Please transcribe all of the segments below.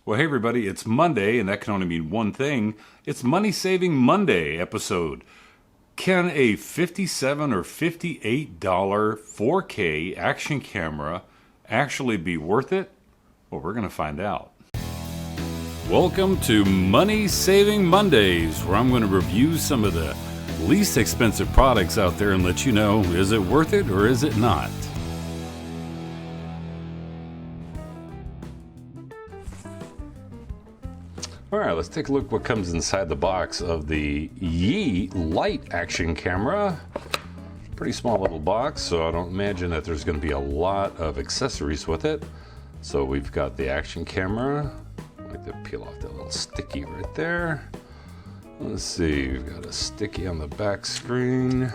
Well, hey everybody, it's Monday, and that can only mean one thing. It's Money Saving Monday episode. Can a $57 or $58 4K action camera actually be worth it? Well, we're going to find out. Welcome to Money Saving Mondays, where I'm going to review some of the least expensive products out there and let you know, is it worth it or is it not? All right, let's take a look what comes inside the box of the Lite action camera. Pretty small little box, so I don't imagine that there's going to be a lot of accessories with it. So we've got the action camera. I like to peel off that little sticky right there. Let's see, we've got a sticky on the back screen.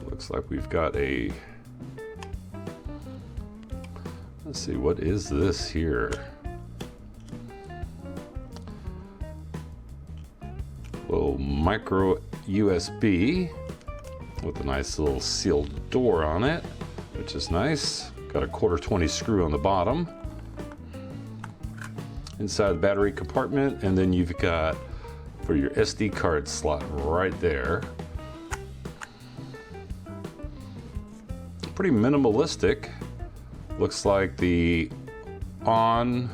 Looks like we've got a... Let's see, what is this here? Little micro USB with a nice little sealed door on it, which is nice. Got a 1/4 screw on the bottom. Inside the battery compartment, and then you've got for your SD card slot right there. Pretty minimalistic. Looks like the on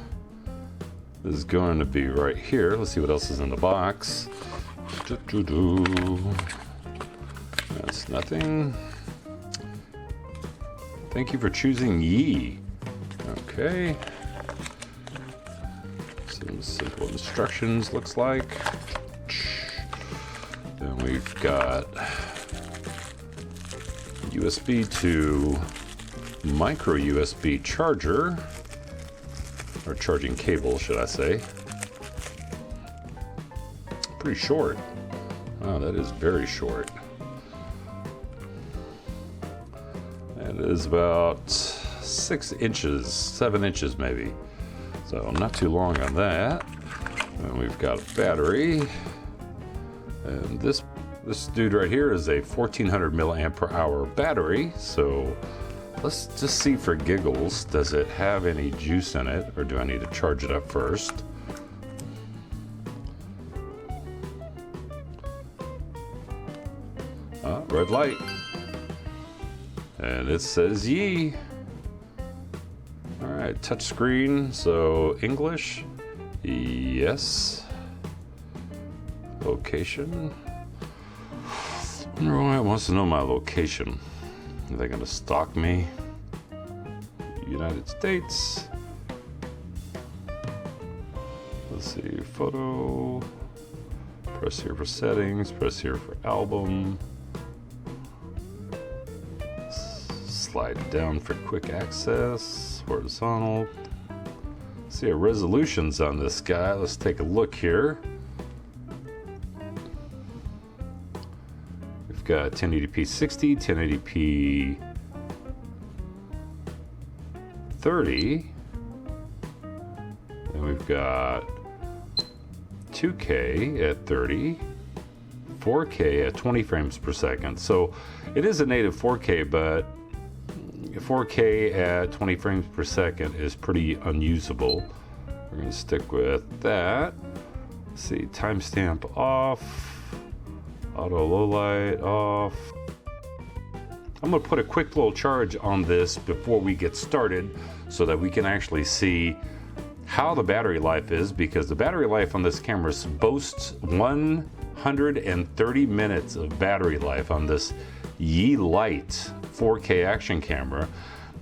is going to be right here. Let's see what else is in the box. That's nothing. Thank you for choosing Yi. Okay. Some simple instructions, looks like. Then we've got USB to micro USB charger, or charging cable, should I say. Pretty short. Wow, that is very short. It is about 6 inches, 7 inches maybe. So not too long on that. And we've got a battery. And this dude right here is a 1400 milliamp per hour battery. So let's just see for giggles, does it have any juice in it, or do I need to charge it up first? Red light. And it says Yi. All right, touch screen, so English, yes. Location. I wonder why it wants to know my location. Are they gonna stalk me? United States. Let's see, photo. Press here for settings, press here for album. Slide down for quick access, horizontal. See our resolutions on this guy. Let's take a look here. We've got 1080p 60, 1080p 30, and we've got 2K at 30, 4K at 20 frames per second. So it is a native 4K, but 4K at 20 frames per second is pretty unusable. We're going to stick with that. Let's see, timestamp off, auto low light off. I'm going to put a quick little charge on this before we get started so that we can actually see how the battery life is, because the battery life on this camera boasts 130 minutes of battery life on this Lite 4K action camera.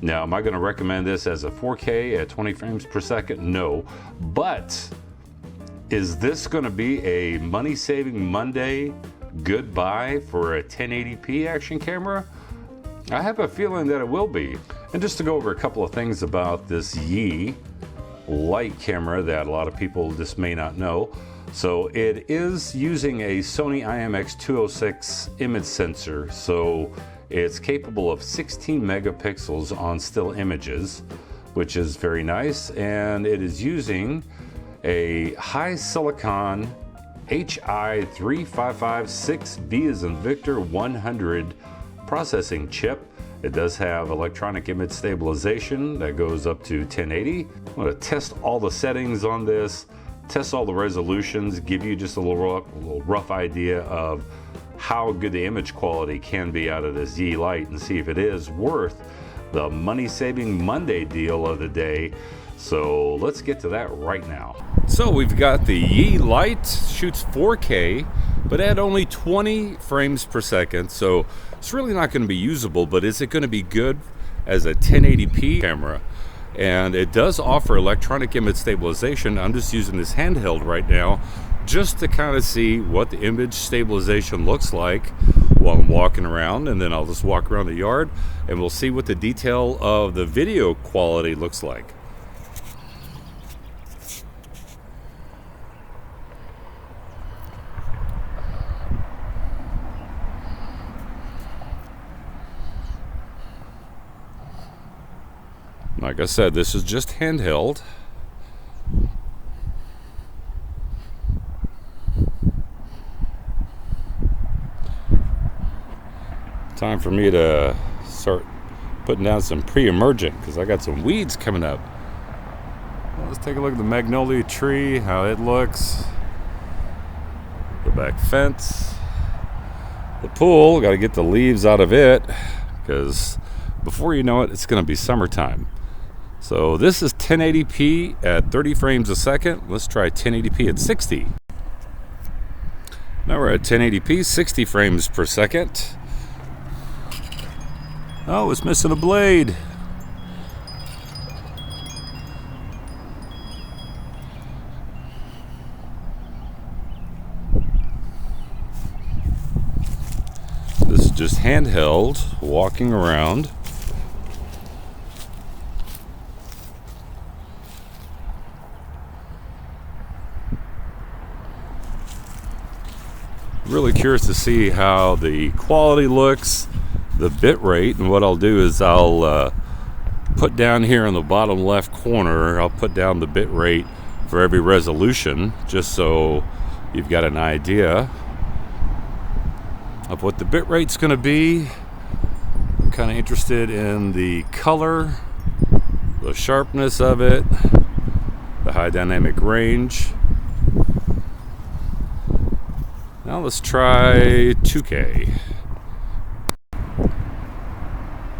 Now, am I going to recommend this as a 4K at 20 frames per second? No. But is this going to be a money-saving Monday goodbye for a 1080p action camera? I have a feeling that it will be. And just to go over a couple of things about this Lite camera that a lot of people just may not know. So it is using a Sony IMX206 image sensor, so it's capable of 16 megapixels on still images, which is very nice, and it is using a high silicon HI3556V as in Victor 100 processing chip. It does have electronic image stabilization that goes up to 1080. I'm going to test all the settings on this, test all the resolutions, give you just a little rough idea of how good the image quality can be out of this Ye Lite, and see if it is worth the money-saving Monday deal of the day. So let's get to that right now. So we've got the Ye Lite, shoots 4K, but at only 20 frames per second. So it's really not going to be usable, but is it going to be good as a 1080p camera? And it does offer electronic image stabilization. I'm just using this handheld right now just to kind of see what the image stabilization looks like while I'm walking around, and then I'll just walk around the yard and we'll see what the detail of the video quality looks like. Like I said, this is just handheld. Time for me to start putting down some pre-emergent because I got some weeds coming up. Well, let's take a look at the magnolia tree, how it looks. The back fence. The pool, got to get the leaves out of it because before you know it, it's going to be summertime. So this is 1080p at 30 frames a second. Let's try 1080p at 60. Now we're at 1080p, 60 frames per second. Oh, it's missing a blade. This is just handheld, walking around. Really curious to see how the quality looks, the bit rate, and what I'll do is I'll put down here in the bottom left corner, I'll put down the bit rate for every resolution just so you've got an idea of what the bit rate's going to be. I'm kind of interested in the color, the sharpness of it, the high dynamic range. Now let's try 2K.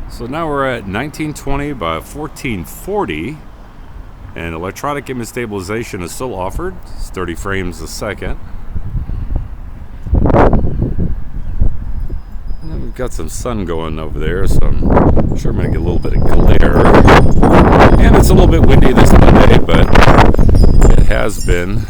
So now we're at 1920 by 1440, and electronic image stabilization is still offered. It's 30 frames a second. And then we've got some sun going over there, so I'm sure I'm going to get a little bit of glare. And it's a little bit windy this Monday, but it has been.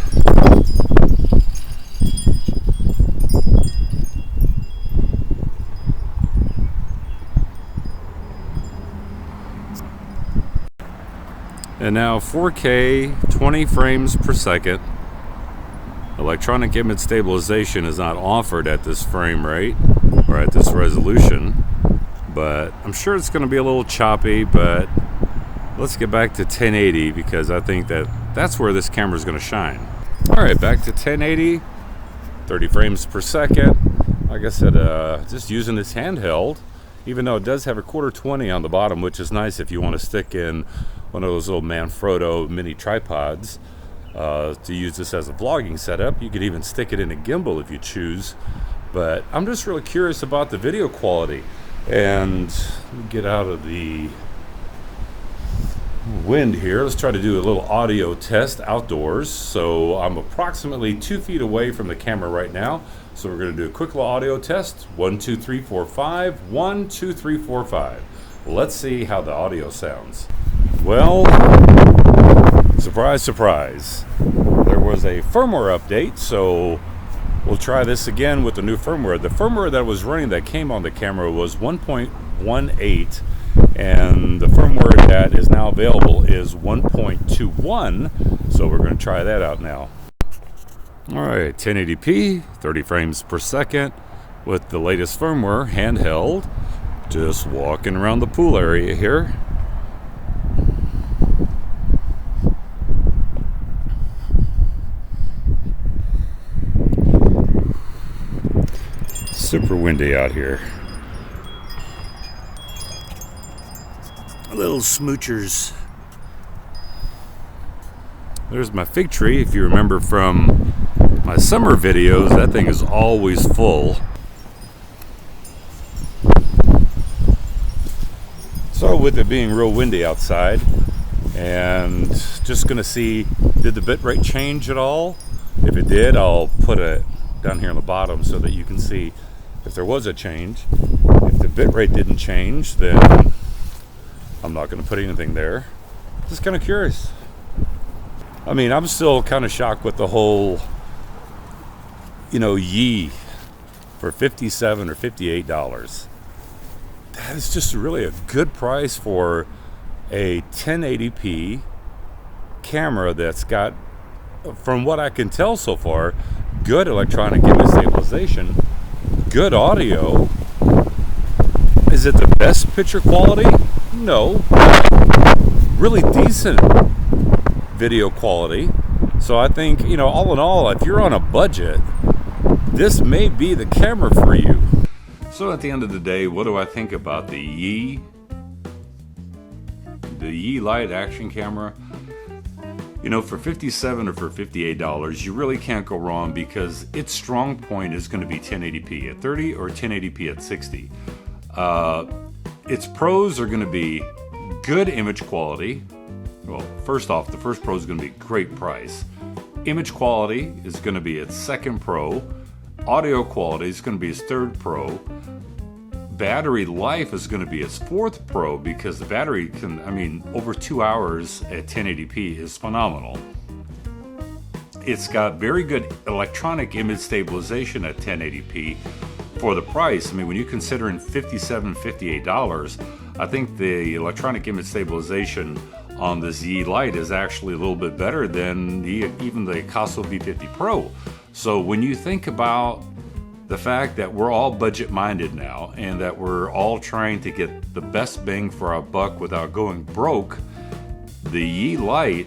And now 4K, 20 frames per second. Electronic image stabilization is not offered at this frame rate or at this resolution, but I'm sure it's going to be a little choppy. But let's get back to 1080 because I think that's where this camera is going to shine. All right, back to 1080, 30 frames per second. Like I said, just using this handheld, even though it does have a 1/4-20 on the bottom, which is nice if you want to stick in one of those little Manfrotto mini tripods to use this as a vlogging setup. You could even stick it in a gimbal if you choose. But I'm just really curious about the video quality. And let me get out of the wind here. Let's try to do a little audio test outdoors. So I'm approximately 2 feet away from the camera right now. So we're going to do a quick little audio test. 1, 2, 3, 4, 5. 1, 2, 3, 4, 5. Let's see how the audio sounds. Well, surprise, surprise. There was a firmware update, so we'll try this again with the new firmware. The firmware that was running that came on the camera was 1.18, and the firmware that is now available is 1.21, so we're going to try that out now. All right, 1080p, 30 frames per second with the latest firmware, handheld. Just walking around the pool area here. Super windy out here. little smoochers. There's my fig tree. If you remember from my summer videos, that thing is always full. So with it being real windy outside, and just gonna see, did the bitrate change at all? If it did, I'll put it down here on the bottom so that you can see if there was a change. If the bitrate didn't change, then I'm not gonna put anything there. Just kind of curious. I mean, I'm still kind of shocked with the whole, Yi for $57 or $58. That is just really a good price for a 1080p camera that's got, from what I can tell so far, good electronic image stabilization, good audio. Is it the best picture quality? No. Really decent video quality. So I think, all in all, if you're on a budget, this may be the camera for you. So at the end of the day, what do I think about the Yi Lite action camera? For $57 or for $58, you really can't go wrong because its strong point is going to be 1080p at 30 or 1080p at 60. Its pros are going to be good image quality. Well, first off, the first pro is going to be great price. Image quality is going to be its second pro. Audio quality is going to be its third pro. Battery life is going to be its fourth pro because the battery can, over 2 hours at 1080p is phenomenal. It's got very good electronic image stabilization at 1080p for the price. When you consider in $57, $58, I think the electronic image stabilization on this Yi Lite is actually a little bit better than even the Casso V50 Pro. So when you think about the fact that we're all budget minded now and that we're all trying to get the best bang for our buck without going broke, the Yi Lite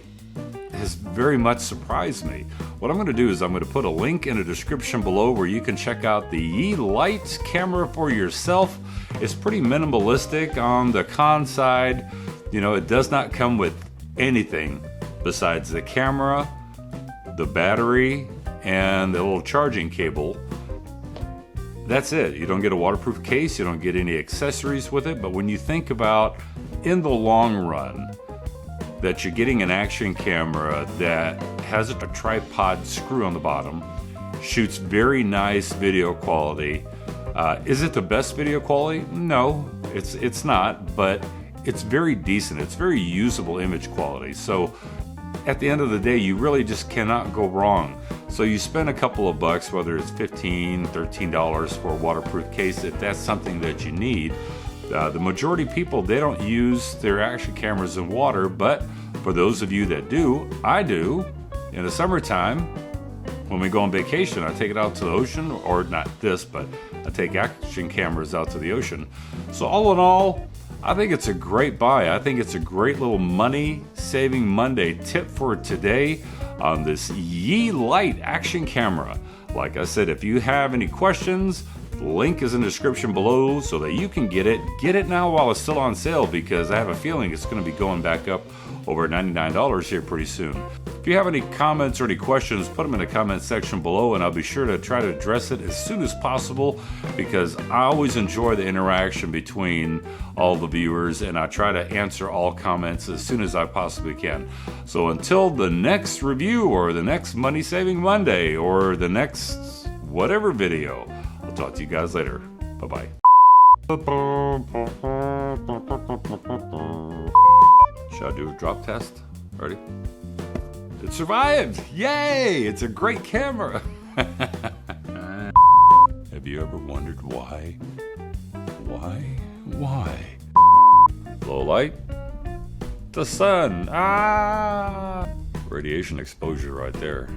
has very much surprised me. What I'm going to do is I'm going to put a link in the description below where you can check out the Yi Lite camera for yourself. It's pretty minimalistic on the con side. It does not come with anything besides the camera, the battery, and the little charging cable. That's it. You don't get a waterproof case, you don't get any accessories with it, but when you think about, in the long run, that you're getting an action camera that has a tripod screw on the bottom, shoots very nice video quality. Is it the best video quality? No, it's not, but it's very decent. It's very usable image quality. So at the end of the day, you really just cannot go wrong. So you spend a couple of bucks, whether it's $15, $13 for a waterproof case, if that's something that you need. The majority of people, they don't use their action cameras in water, but for those of you that do, I do. In the summertime, when we go on vacation, I take it out to the ocean, or not this, but I take action cameras out to the ocean. So all in all, I think it's a great buy. I think it's a great little money saving Monday tip for today on this Yi Lite action camera. Like I said, if you have any questions, the link is in the description below so that you can get it. Get it now while it's still on sale because I have a feeling it's going to be going back up over $99 here pretty soon. If you have any comments or any questions, put them in the comment section below and I'll be sure to try to address it as soon as possible because I always enjoy the interaction between all the viewers and I try to answer all comments as soon as I possibly can. So until the next review or the next Money Saving Monday or the next whatever video, I'll talk to you guys later. Bye-bye. Should I do a drop test? Ready? It survived! Yay! It's a great camera! Have you ever wondered why? Why? Low light? The sun! Radiation exposure right there.